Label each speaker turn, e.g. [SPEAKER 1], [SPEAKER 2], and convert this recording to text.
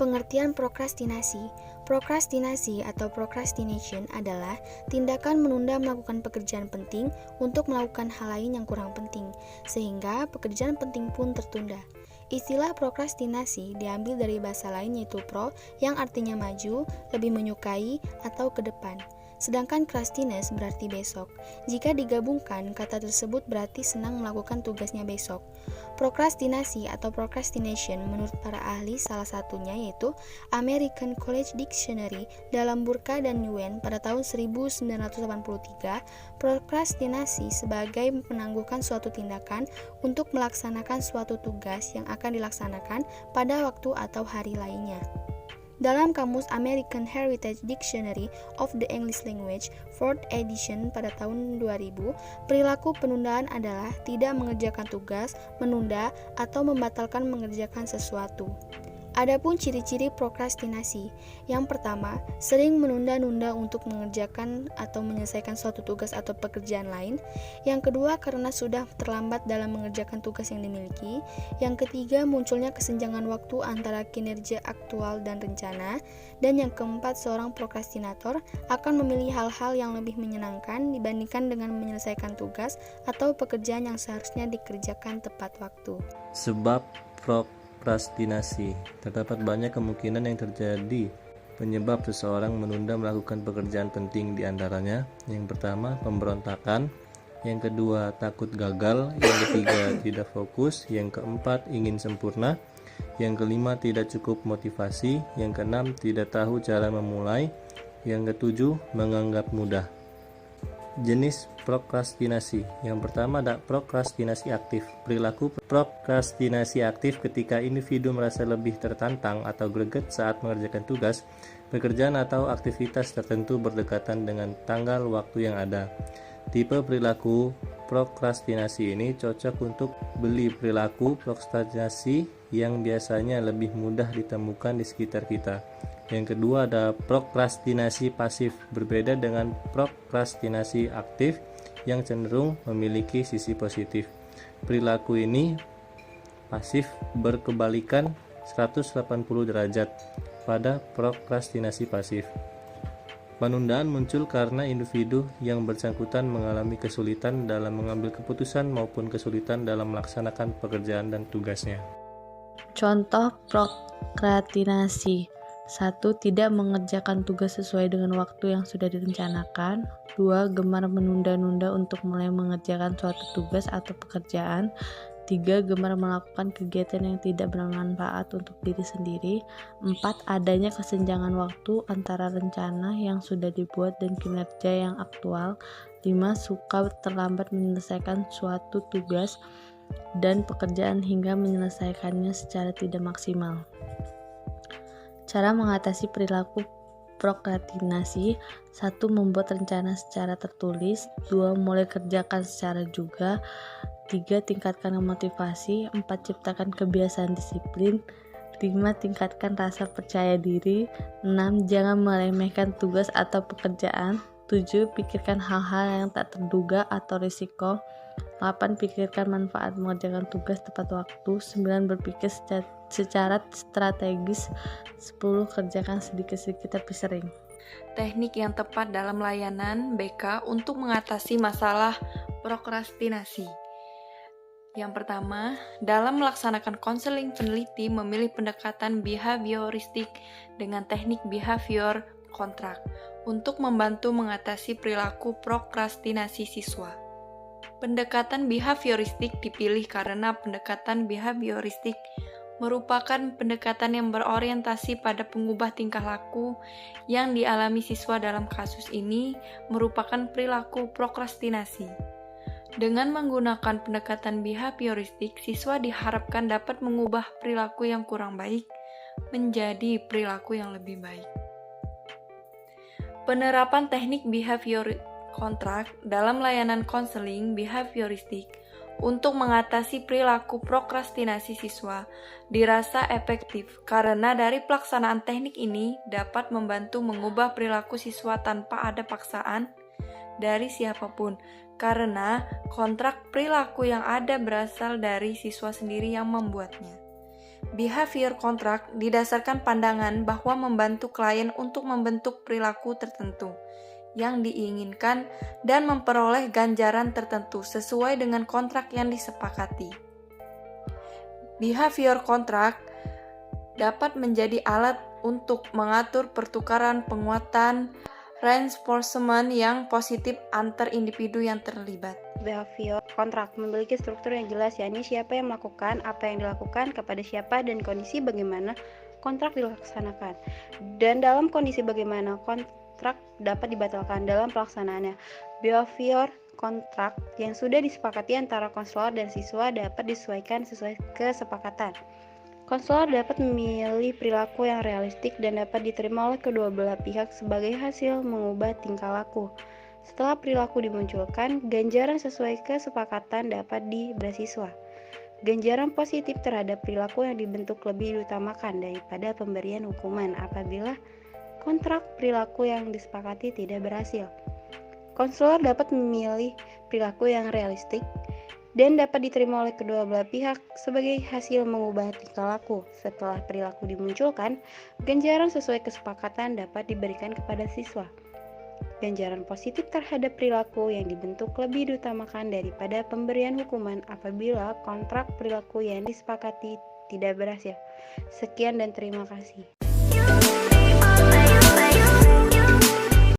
[SPEAKER 1] Pengertian prokrastinasi. Prokrastinasi atau procrastination adalah tindakan menunda melakukan pekerjaan penting untuk melakukan hal lain yang kurang penting, sehingga pekerjaan penting pun tertunda. Istilah prokrastinasi diambil dari bahasa lain yaitu pro, yang artinya maju, lebih menyukai, atau ke depan. Sedangkan crastiness berarti besok. Jika digabungkan, kata tersebut berarti senang melakukan tugasnya besok. Prokrastinasi atau procrastination menurut para ahli salah satunya yaitu American College Dictionary dalam Burka dan Nguyen pada tahun 1983, prokrastinasi sebagai menangguhkan suatu tindakan untuk melaksanakan suatu tugas yang akan dilaksanakan pada waktu atau hari lainnya. Dalam kamus American Heritage Dictionary of the English Language 4th edition pada tahun 2000, perilaku penundaan adalah tidak mengerjakan tugas, menunda, atau membatalkan mengerjakan sesuatu. Adapun ciri-ciri prokrastinasi. Yang pertama, sering menunda-nunda untuk mengerjakan atau menyelesaikan suatu tugas atau pekerjaan lain. Yang kedua, karena sudah terlambat dalam mengerjakan tugas yang dimiliki. Yang ketiga, munculnya kesenjangan waktu antara kinerja aktual dan rencana. Dan yang keempat, seorang prokrastinator akan memilih hal-hal yang lebih menyenangkan dibandingkan dengan menyelesaikan tugas atau pekerjaan yang seharusnya dikerjakan tepat waktu.
[SPEAKER 2] Sebab prokrastinasi. Terdapat banyak kemungkinan yang terjadi penyebab seseorang menunda melakukan pekerjaan penting, di antaranya yang pertama pemberontakan, yang kedua takut gagal, yang ketiga tidak fokus, yang keempat ingin sempurna, yang kelima tidak cukup motivasi, yang keenam tidak tahu cara memulai, yang ketujuh menganggap mudah. Jenis prokrastinasi. Yang pertama ada prokrastinasi aktif. Perilaku prokrastinasi aktif ketika individu merasa lebih tertantang atau greget saat mengerjakan tugas, pekerjaan atau aktivitas tertentu berdekatan dengan tanggal waktu yang ada. Tipe perilaku prokrastinasi ini cocok untuk perilaku prokrastinasi yang biasanya lebih mudah ditemukan di sekitar kita. Yang kedua ada prokrastinasi pasif, berbeda dengan prokrastinasi aktif yang cenderung memiliki sisi positif. Perilaku ini pasif berkebalikan 180 derajat pada prokrastinasi pasif. Penundaan muncul karena individu yang bersangkutan mengalami kesulitan dalam mengambil keputusan maupun kesulitan dalam melaksanakan pekerjaan dan tugasnya.
[SPEAKER 3] Contoh prokrastinasi. 1. Tidak mengerjakan tugas sesuai dengan waktu yang sudah direncanakan. 2. Gemar menunda-nunda untuk mulai mengerjakan suatu tugas atau pekerjaan. 3. Gemar melakukan kegiatan yang tidak bermanfaat untuk diri sendiri. 4. Adanya kesenjangan waktu antara rencana yang sudah dibuat dan kinerja yang aktual. 5. Suka terlambat menyelesaikan suatu tugas dan pekerjaan hingga menyelesaikannya secara tidak maksimal. Cara mengatasi perilaku prokrastinasi. 1. Membuat rencana secara tertulis. 2. Mulai kerjakan secara juga. 3. Tingkatkan motivasi. 4. Ciptakan kebiasaan disiplin. 5. Tingkatkan rasa percaya diri. 6. Jangan meremehkan tugas atau pekerjaan. 7. Pikirkan hal-hal yang tak terduga atau risiko. 8. Pikirkan manfaat mengerjakan tugas tepat waktu. 9. Berpikir secara strategis. 10. Kerjakan sedikit-sedikit tapi sering.
[SPEAKER 4] Teknik yang tepat dalam layanan BK untuk mengatasi masalah prokrastinasi. Yang pertama, dalam melaksanakan konseling, peneliti memilih pendekatan behavioristik dengan teknik behavior kontrak untuk membantu mengatasi perilaku prokrastinasi siswa. Pendekatan behavioristik dipilih karena pendekatan behavioristik merupakan pendekatan yang berorientasi pada pengubah tingkah laku yang dialami siswa. Dalam kasus ini merupakan perilaku prokrastinasi. Dengan menggunakan pendekatan behavioristik, siswa diharapkan dapat mengubah perilaku yang kurang baik menjadi perilaku yang lebih baik. Penerapan teknik behavior kontrak dalam layanan konseling behavioristik untuk mengatasi perilaku prokrastinasi siswa dirasa efektif karena dari pelaksanaan teknik ini dapat membantu mengubah perilaku siswa tanpa ada paksaan dari siapapun, karena kontrak perilaku yang ada berasal dari siswa sendiri yang membuatnya. Behavior contract didasarkan pandangan bahwa membantu klien untuk membentuk perilaku tertentu yang diinginkan dan memperoleh ganjaran tertentu sesuai dengan kontrak yang disepakati. Behavior contract dapat menjadi alat untuk mengatur pertukaran penguatan reinforcement yang positif antar individu yang terlibat.
[SPEAKER 5] Behavior kontrak memiliki struktur yang jelas, yakni siapa yang melakukan, apa yang dilakukan, kepada siapa, dan kondisi bagaimana kontrak dilaksanakan. Dan dalam kondisi bagaimana kontrak dapat dibatalkan dalam pelaksanaannya. Behavior kontrak yang sudah disepakati antara konselor dan siswa dapat disesuaikan sesuai kesepakatan. Konselor dapat memilih perilaku yang realistik dan dapat diterima oleh kedua belah pihak sebagai hasil mengubah tingkah laku. Setelah perilaku dimunculkan, ganjaran sesuai kesepakatan dapat diberi siswa. Ganjaran positif terhadap perilaku yang dibentuk lebih diutamakan daripada pemberian hukuman apabila kontrak perilaku yang disepakati tidak berhasil. Konselor dapat memilih perilaku yang realistik dan dapat diterima oleh kedua belah pihak sebagai hasil mengubah tingkah laku. Setelah perilaku dimunculkan, ganjaran sesuai kesepakatan dapat diberikan kepada siswa. Ganjaran positif terhadap perilaku yang dibentuk lebih diutamakan daripada pemberian hukuman apabila kontrak perilaku yang disepakati tidak berhasil. Sekian dan terima kasih.